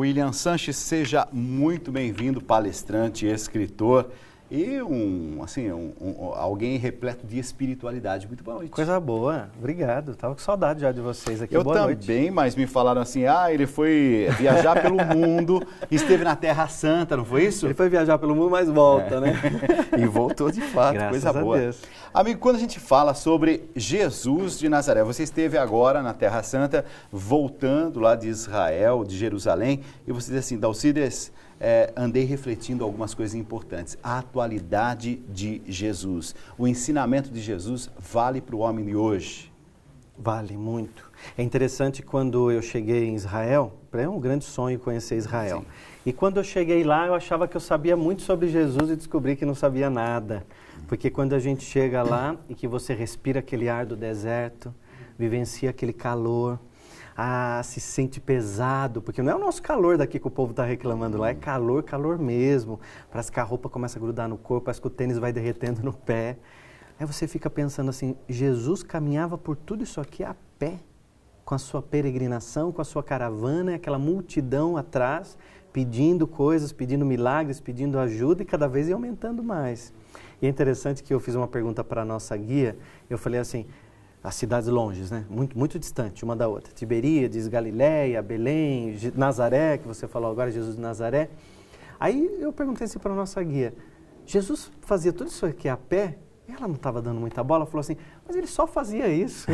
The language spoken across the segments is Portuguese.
William Sanches, seja muito bem-vindo, palestrante, escritor e alguém repleto de espiritualidade. Muito boa noite. Coisa boa, obrigado. Estava com saudade já de vocês aqui. Eu boa também, noite. Mas me falaram assim, ele foi viajar pelo mundo, esteve na Terra Santa, não foi isso? Ele foi viajar pelo mundo, mas volta, né? E voltou de fato, Graças coisa boa. a Deus. Amigo, quando a gente fala sobre Jesus de Nazaré, você esteve agora na Terra Santa, voltando lá de Israel, de Jerusalém, e você diz assim, Dalcides, andei refletindo algumas coisas importantes. A atualidade de Jesus, o ensinamento de Jesus vale para o homem de hoje? Vale muito. É interessante quando eu cheguei em Israel, é um grande sonho conhecer Israel. Sim. E quando eu cheguei lá, eu achava que eu sabia muito sobre Jesus e descobri que não sabia nada. Porque quando a gente chega lá e que você respira aquele ar do deserto, vivencia aquele calor, se sente pesado, porque não é o nosso calor daqui que o povo está reclamando lá, é calor, calor mesmo. Parece que a roupa começa a grudar no corpo, parece que o tênis vai derretendo no pé. Aí você fica pensando assim, Jesus caminhava por tudo isso aqui a pé, com a sua peregrinação, com a sua caravana, aquela multidão atrás, pedindo coisas, pedindo milagres, pedindo ajuda e cada vez ia aumentando mais. E é interessante que eu fiz uma pergunta para a nossa guia, eu falei assim, as cidades longes, né? Muito, muito distante uma da outra. Tiberíades, Galiléia, Belém, Nazaré, que você falou agora, Jesus de Nazaré. Aí eu perguntei assim para a nossa guia, Jesus fazia tudo isso aqui a pé? Ela não estava dando muita bola, falou assim, mas ele só fazia isso.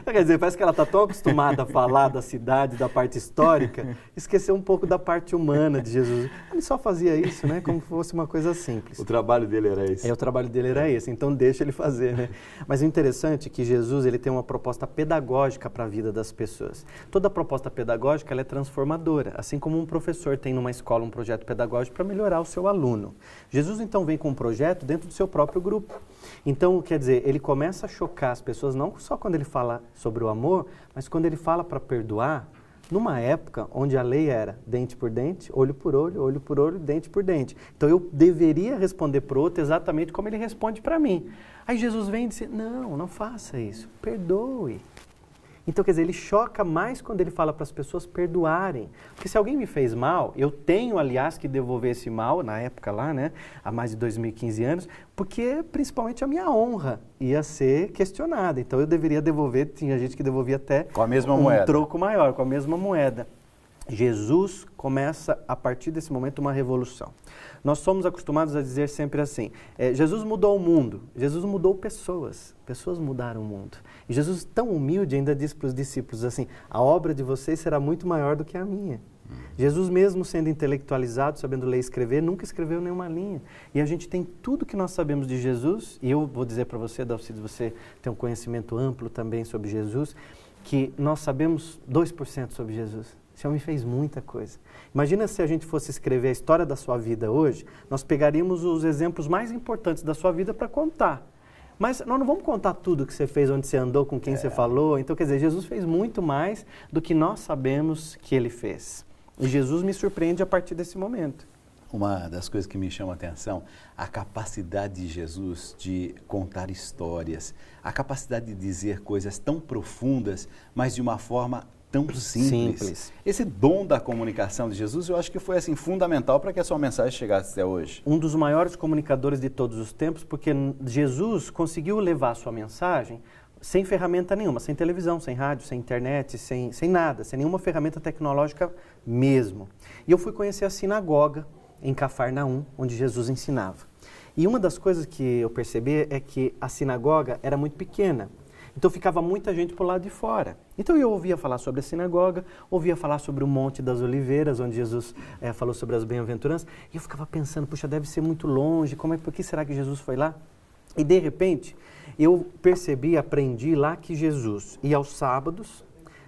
Quer dizer, parece que ela está tão acostumada a falar da cidade, da parte histórica, esqueceu um pouco da parte humana de Jesus. Ele só fazia isso, né? Como se fosse uma coisa simples. O trabalho dele era esse. O trabalho dele era esse, então deixa ele fazer, né? Mas o interessante é que Jesus ele tem uma proposta pedagógica para a vida das pessoas. Toda proposta pedagógica ela é transformadora, assim como um professor tem numa escola um projeto pedagógico para melhorar o seu aluno. Jesus então vem com um projeto dentro do seu próprio grupo. Então, quer dizer, ele começa a chocar as pessoas não só quando ele fala sobre o amor, mas quando ele fala para perdoar, numa época onde a lei era dente por dente, olho por olho, dente por dente. Então eu deveria responder para o outro exatamente como ele responde para mim. Aí Jesus vem e diz, não faça isso, perdoe. Então, quer dizer, ele choca mais quando ele fala para as pessoas perdoarem. Porque se alguém me fez mal, eu tenho, aliás, que devolver esse mal, na época lá, né, há mais de 2015 anos, porque principalmente a minha honra ia ser questionada. Então, eu deveria devolver, tinha gente que devolvia até com a mesma moeda. Troco maior, com a mesma moeda. Jesus começa, a partir desse momento, uma revolução. Nós somos acostumados a dizer sempre assim, Jesus mudou o mundo, Jesus mudou pessoas mudaram o mundo. E Jesus, tão humilde, ainda diz para os discípulos assim, a obra de vocês será muito maior do que a minha. Jesus, mesmo sendo intelectualizado, sabendo ler e escrever, nunca escreveu nenhuma linha. E a gente tem tudo que nós sabemos de Jesus, e eu vou dizer para você, Dalcides, você tem um conhecimento amplo também sobre Jesus, que nós sabemos 2% sobre Jesus. Esse homem fez muita coisa. Imagina se a gente fosse escrever a história da sua vida hoje, nós pegaríamos os exemplos mais importantes da sua vida para contar. Mas nós não vamos contar tudo que você fez, onde você andou, com quem você falou. Então, quer dizer, Jesus fez muito mais do que nós sabemos que ele fez. E Jesus me surpreende a partir desse momento. Uma das coisas que me chama a atenção, a capacidade de Jesus de contar histórias, a capacidade de dizer coisas tão profundas, mas de uma forma tão simples. Esse dom da comunicação de Jesus, eu acho que foi assim fundamental para que a sua mensagem chegasse até hoje. Um dos maiores comunicadores de todos os tempos, porque Jesus conseguiu levar a sua mensagem sem ferramenta nenhuma, sem televisão, sem rádio, sem internet, sem nada, sem nenhuma ferramenta tecnológica mesmo. E eu fui conhecer a sinagoga em Cafarnaum, onde Jesus ensinava. E uma das coisas que eu percebi é que a sinagoga era muito pequena. Então ficava muita gente por lado de fora. Então eu ouvia falar sobre a sinagoga, ouvia falar sobre o Monte das Oliveiras, onde Jesus falou sobre as bem-aventuranças, e eu ficava pensando, puxa, deve ser muito longe, por que será que Jesus foi lá? E de repente, eu percebi, aprendi lá que Jesus ia aos sábados,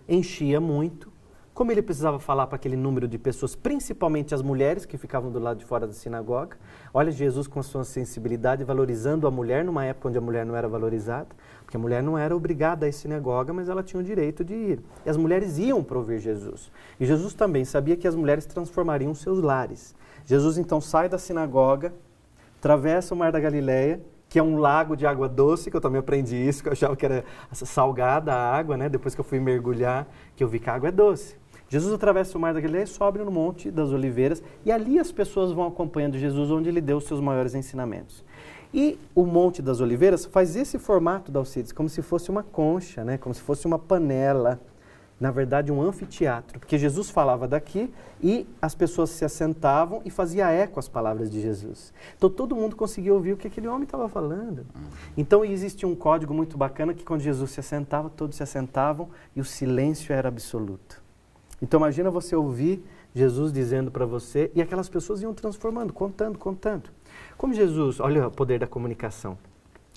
enchia muito, como ele precisava falar para aquele número de pessoas, principalmente as mulheres que ficavam do lado de fora da sinagoga. Olha Jesus com a sua sensibilidade, valorizando a mulher numa época onde a mulher não era valorizada, porque a mulher não era obrigada a ir à sinagoga, mas ela tinha o direito de ir. E as mulheres iam para ouvir Jesus. E Jesus também sabia que as mulheres transformariam seus lares. Jesus então sai da sinagoga, atravessa o Mar da Galileia, que é um lago de água doce, que eu também aprendi isso, que eu achava que era salgada a água, né? Depois que eu fui mergulhar, que eu vi que a água é doce. Jesus atravessa o Mar da Galileia e sobe no Monte das Oliveiras, e ali as pessoas vão acompanhando Jesus, onde ele deu os seus maiores ensinamentos. E o Monte das Oliveiras faz esse formato, Dalcides, como se fosse uma concha, né? Como se fosse uma panela, na verdade um anfiteatro, porque Jesus falava daqui e as pessoas se assentavam e fazia eco às palavras de Jesus. Então todo mundo conseguia ouvir o que aquele homem estava falando. Então existia um código muito bacana que quando Jesus se assentava, todos se assentavam e o silêncio era absoluto. Então imagina você ouvir Jesus dizendo para você e aquelas pessoas iam transformando, contando. Como Jesus, olha o poder da comunicação,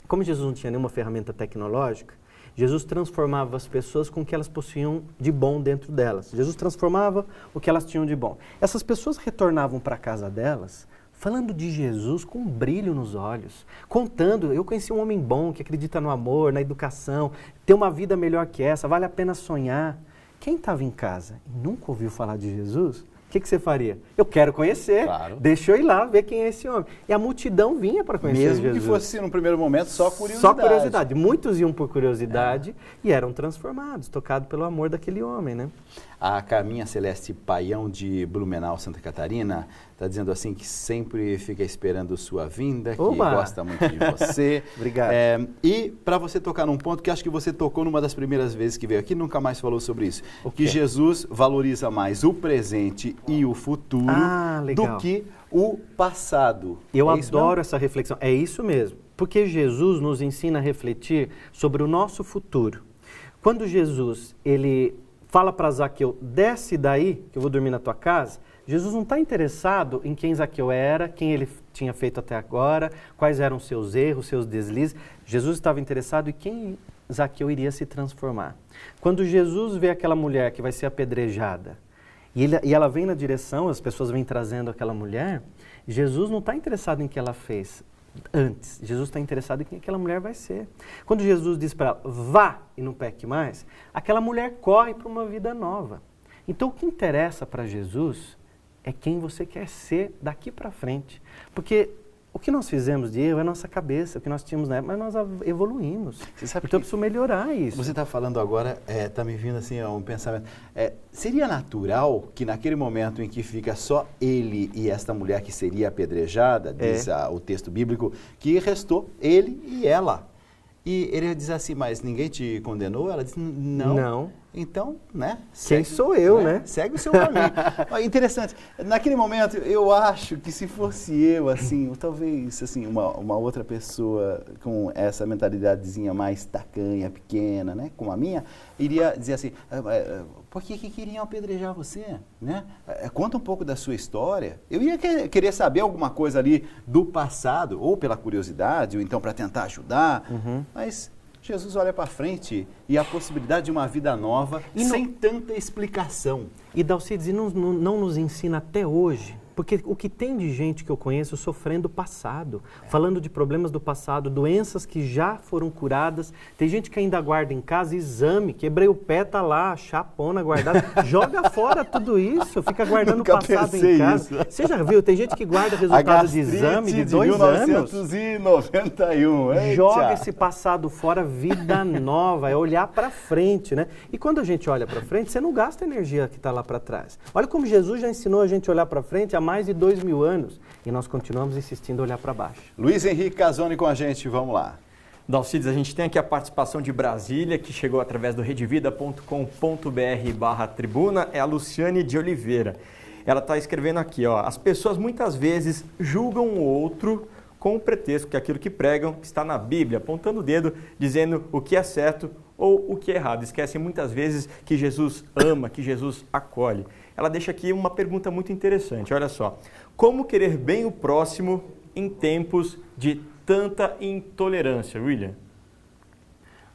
como Jesus não tinha nenhuma ferramenta tecnológica, Jesus transformava as pessoas com o que elas possuíam de bom dentro delas. Jesus transformava o que elas tinham de bom. Essas pessoas retornavam para a casa delas falando de Jesus com um brilho nos olhos, contando, eu conheci um homem bom que acredita no amor, na educação, tem uma vida melhor que essa, vale a pena sonhar. Quem estava em casa e nunca ouviu falar de Jesus, o que você faria? Eu quero conhecer, claro. Deixa eu ir lá ver quem é esse homem. E a multidão vinha para conhecer Jesus. Mesmo que fosse, no primeiro momento, só curiosidade. Só curiosidade. Muitos iam por curiosidade e eram transformados, tocados pelo amor daquele homem, né? A Carminha Celeste Paião de Blumenau, Santa Catarina, está dizendo assim que sempre fica esperando sua vinda, que gosta muito de você. Obrigado. E para você tocar num ponto que acho que você tocou numa das primeiras vezes que veio aqui, nunca mais falou sobre isso, que Jesus valoriza mais o presente e o futuro do que o passado. Eu adoro essa reflexão. É isso mesmo. Porque Jesus nos ensina a refletir sobre o nosso futuro. Quando Jesus, ele fala para Zaqueu, desce daí, que eu vou dormir na tua casa, Jesus não está interessado em quem Zaqueu era, quem ele tinha feito até agora, quais eram seus erros, seus deslizes. Jesus estava interessado em quem Zaqueu iria se transformar. Quando Jesus vê aquela mulher que vai ser apedrejada, e ela vem na direção, as pessoas vêm trazendo aquela mulher, Jesus não está interessado em que ela fez antes. Jesus está interessado em quem aquela mulher vai ser. Quando Jesus diz para ela, vá e não peque mais, aquela mulher corre para uma vida nova. Então o que interessa para Jesus é quem você quer ser daqui para frente. Porque o que nós fizemos de erro é a nossa cabeça, o que nós tínhamos na época, mas nós evoluímos. Então eu preciso melhorar isso. Você está falando agora, está me vindo assim um pensamento. Seria natural que naquele momento em que fica só ele e esta mulher que seria apedrejada, diz o texto bíblico, que restou ele e ela. E ele diz assim, mas ninguém te condenou? Ela diz, não. Então, né? Quem sou eu, né? Segue o seu caminho. Interessante. Naquele momento, eu acho que se fosse eu, assim, ou talvez assim, uma outra pessoa com essa mentalidadezinha mais tacanha, pequena, né? Como a minha, iria dizer assim, por que queriam apedrejar você? Né? Conta um pouco da sua história. Eu ia querer saber alguma coisa ali do passado, ou pela curiosidade, ou então para tentar ajudar, mas Jesus olha para frente e a possibilidade de uma vida nova sem tanta explicação. E Dalcides, não nos ensina até hoje, porque o que tem de gente que eu conheço sofrendo o passado, falando de problemas do passado, doenças que já foram curadas, tem gente que ainda guarda em casa exame, quebrei o pé, tá lá, chapona guardada, joga fora tudo isso, fica guardando o passado em casa. Isso. Você já viu? Tem gente que guarda resultado de exame de 2 anos. 1991. Joga esse passado fora, vida nova, é olhar para frente, né? E quando a gente olha para frente, você não gasta a energia que está lá para trás. Olha como Jesus já ensinou a gente a olhar para frente há mais de 2000 anos e nós continuamos insistindo a olhar para baixo. Luiz Henrique Casoni com a gente, vamos lá. Dalcides, a gente tem aqui a participação de Brasília, que chegou através do redevida.com.br/tribuna, é a Luciane de Oliveira. Ela está escrevendo aqui, ó, as pessoas muitas vezes julgam o outro com o pretexto que aquilo que pregam está na Bíblia, apontando o dedo, dizendo o que é certo ou o que é errado. Esquecem muitas vezes que Jesus ama, que Jesus acolhe. Ela deixa aqui uma pergunta muito interessante, olha só. Como querer bem o próximo em tempos de tanta intolerância, William?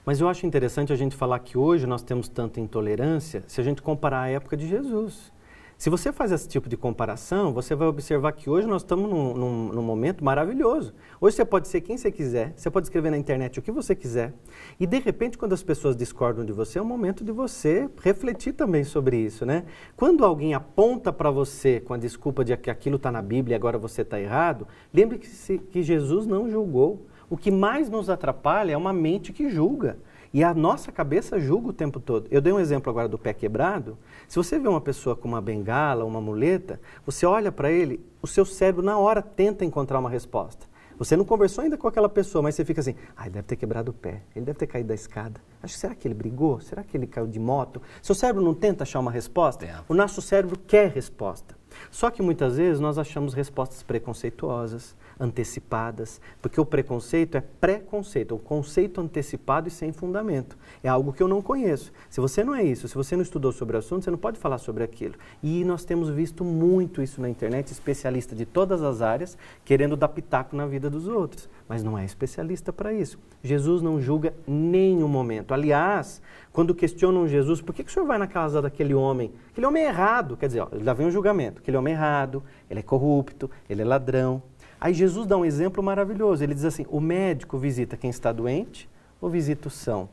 Mas eu acho interessante a gente falar que hoje nós temos tanta intolerância se a gente comparar a época de Jesus. Se você faz esse tipo de comparação, você vai observar que hoje nós estamos num momento maravilhoso. Hoje você pode ser quem você quiser, você pode escrever na internet o que você quiser. E de repente, quando as pessoas discordam de você, é o momento de você refletir também sobre isso, né? Quando alguém aponta para você com a desculpa de que aquilo está na Bíblia e agora você está errado, lembre que Jesus não julgou. O que mais nos atrapalha é uma mente que julga. E a nossa cabeça julga o tempo todo. Eu dei um exemplo agora do pé quebrado. Se você vê uma pessoa com uma bengala, uma muleta, você olha para ele, o seu cérebro na hora tenta encontrar uma resposta. Você não conversou ainda com aquela pessoa, mas você fica assim, ele deve ter quebrado o pé, ele deve ter caído da escada. Será que ele brigou? Será que ele caiu de moto? Seu cérebro não tenta achar uma resposta? O nosso cérebro quer resposta. Só que muitas vezes nós achamos respostas preconceituosas, antecipadas, porque o preconceito é preconceito, o conceito antecipado e sem fundamento. É algo que eu não conheço. Se você não é isso, se você não estudou sobre o assunto, você não pode falar sobre aquilo. E nós temos visto muito isso na internet, especialista de todas as áreas, querendo dar pitaco na vida dos outros, mas não é especialista para isso. Jesus não julga nenhum momento. Aliás, quando questionam Jesus, por que o senhor vai na casa daquele homem? Aquele homem é errado, quer dizer, já vem um julgamento, aquele homem é errado, ele é corrupto, ele é ladrão. Aí Jesus dá um exemplo maravilhoso, ele diz assim, o médico visita quem está doente ou visita o são?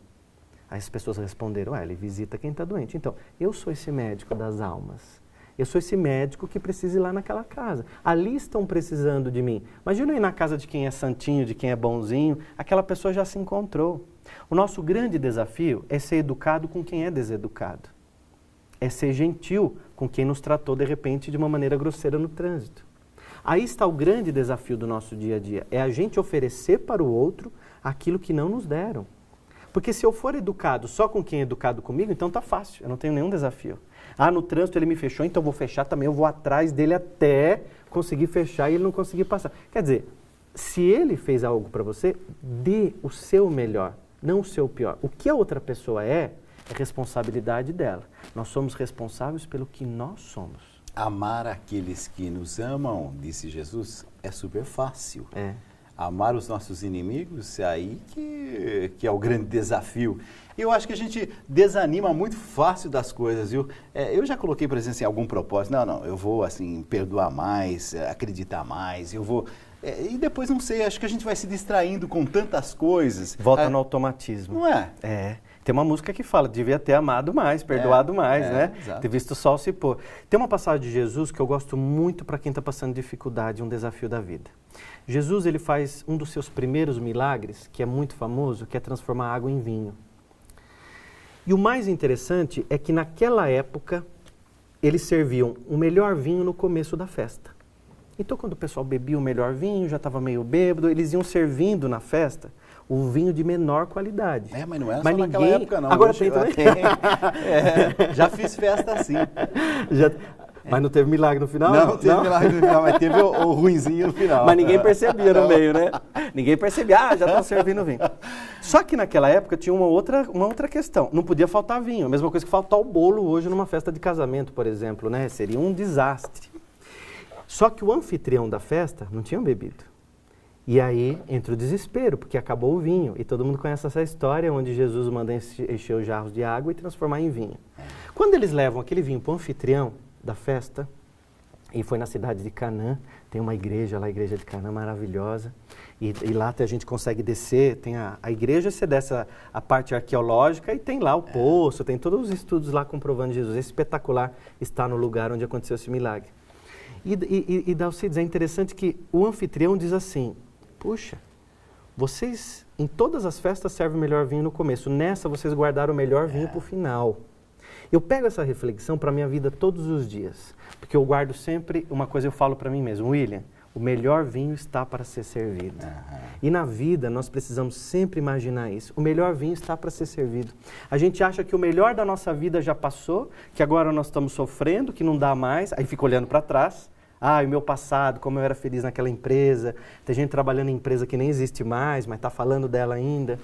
Aí as pessoas responderam, ele visita quem está doente. Então, eu sou esse médico das almas. Eu sou esse médico que precisa ir lá naquela casa. Ali estão precisando de mim. Imagina eu ir na casa de quem é santinho, de quem é bonzinho, aquela pessoa já se encontrou. O nosso grande desafio é ser educado com quem é deseducado. É ser gentil com quem nos tratou, de repente, de uma maneira grosseira no trânsito. Aí está o grande desafio do nosso dia a dia. É a gente oferecer para o outro aquilo que não nos deram. Porque se eu for educado só com quem é educado comigo, então tá fácil, eu não tenho nenhum desafio. No trânsito ele me fechou, então eu vou fechar também, eu vou atrás dele até conseguir fechar e ele não conseguir passar. Quer dizer, se ele fez algo para você, dê o seu melhor, não o seu pior. O que a outra pessoa é responsabilidade dela. Nós somos responsáveis pelo que nós somos. Amar aqueles que nos amam, disse Jesus, é super fácil. Amar os nossos inimigos, é aí que é o grande desafio. Eu acho que a gente desanima muito fácil das coisas, viu? Eu já coloquei, por exemplo, assim, algum propósito. Não, eu vou, assim, perdoar mais, acreditar mais, eu vou... e depois, não sei, acho que a gente vai se distraindo com tantas coisas. Volta no automatismo. Não é? Tem uma música que fala, devia ter amado mais, perdoado mais, né? Exato. Ter visto o sol se pôr. Tem uma passagem de Jesus que eu gosto muito para quem está passando dificuldade, um desafio da vida. Jesus, ele faz um dos seus primeiros milagres, que é muito famoso, que é transformar água em vinho. E o mais interessante é que naquela época, eles serviam o melhor vinho no começo da festa. Então, quando o pessoal bebia o melhor vinho, já estava meio bêbado, eles iam servindo na festa o vinho de menor qualidade. Mas não era só naquela época, não. Agora tem também. Já fiz festa assim. Mas não teve milagre no final? Não teve milagre no final, mas teve o ruinzinho no final. Mas ninguém percebia no meio, né? Ninguém percebia, já estão servindo vinho. Só que naquela época tinha uma outra questão. Não podia faltar vinho. A mesma coisa que faltar o bolo hoje numa festa de casamento, por exemplo, né? Seria um desastre. Só que o anfitrião da festa não tinha bebido. E aí entra o desespero, porque acabou o vinho. E todo mundo conhece essa história, onde Jesus manda encher os jarros de água e transformar em vinho. Quando eles levam aquele vinho para o anfitrião da festa, e foi na cidade de Canaã, tem uma igreja lá, a igreja de Canaã maravilhosa, e lá a gente consegue descer, tem a igreja, você desce a parte arqueológica e tem lá o poço, tem todos os estudos lá comprovando Jesus. Esse espetacular está no lugar onde aconteceu esse milagre. E Dalcides, é interessante que o anfitrião diz assim, puxa, vocês em todas as festas servem o melhor vinho no começo, nessa vocês guardaram o melhor vinho para o final. Eu pego essa reflexão para a minha vida todos os dias, porque eu guardo sempre uma coisa, eu falo para mim mesmo, William, o melhor vinho está para ser servido. E na vida nós precisamos sempre imaginar isso, o melhor vinho está para ser servido. A gente acha que o melhor da nossa vida já passou, que agora nós estamos sofrendo, que não dá mais, aí fica olhando para trás. O meu passado, como eu era feliz naquela empresa, tem gente trabalhando em empresa que nem existe mais, mas está falando dela ainda.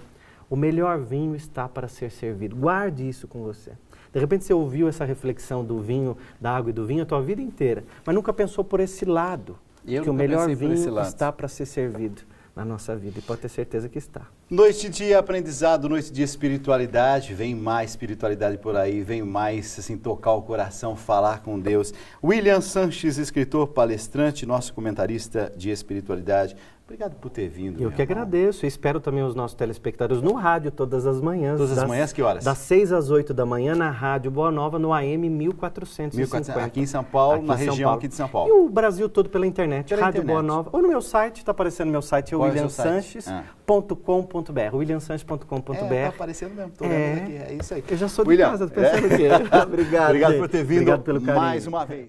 O melhor vinho está para ser servido. Guarde isso com você. De repente você ouviu essa reflexão do vinho, da água e do vinho a tua vida inteira, mas nunca pensou por esse lado, que o melhor vinho está para ser servido na nossa vida, e pode ter certeza que está. Noite de aprendizado, noite de espiritualidade, vem mais espiritualidade por aí, vem mais assim, tocar o coração, falar com Deus. William Sanches, escritor, palestrante, nosso comentarista de espiritualidade. Obrigado por ter vindo. Eu meu que irmão. agradeço. E espero também os nossos telespectadores no rádio todas as manhãs. Todas as manhãs, que horas? Das 6 às 8 da manhã na Rádio Boa Nova, no AM 1450. Aqui em São Paulo, Aqui na em São região Paulo. aqui de São Paulo. E o Brasil todo pela internet. Pela Rádio internet. Boa Nova. Ou no meu site, está aparecendo no meu site, é Qual é o seu site? williamsanches.com.br. williamsanches.com.br. Tá aparecendo mesmo, tô vendo aqui, é isso aí. Eu já sou de William, casa, tô pensando o quê? Obrigado, Obrigado gente. por ter vindo Obrigado pelo carinho. mais uma vez.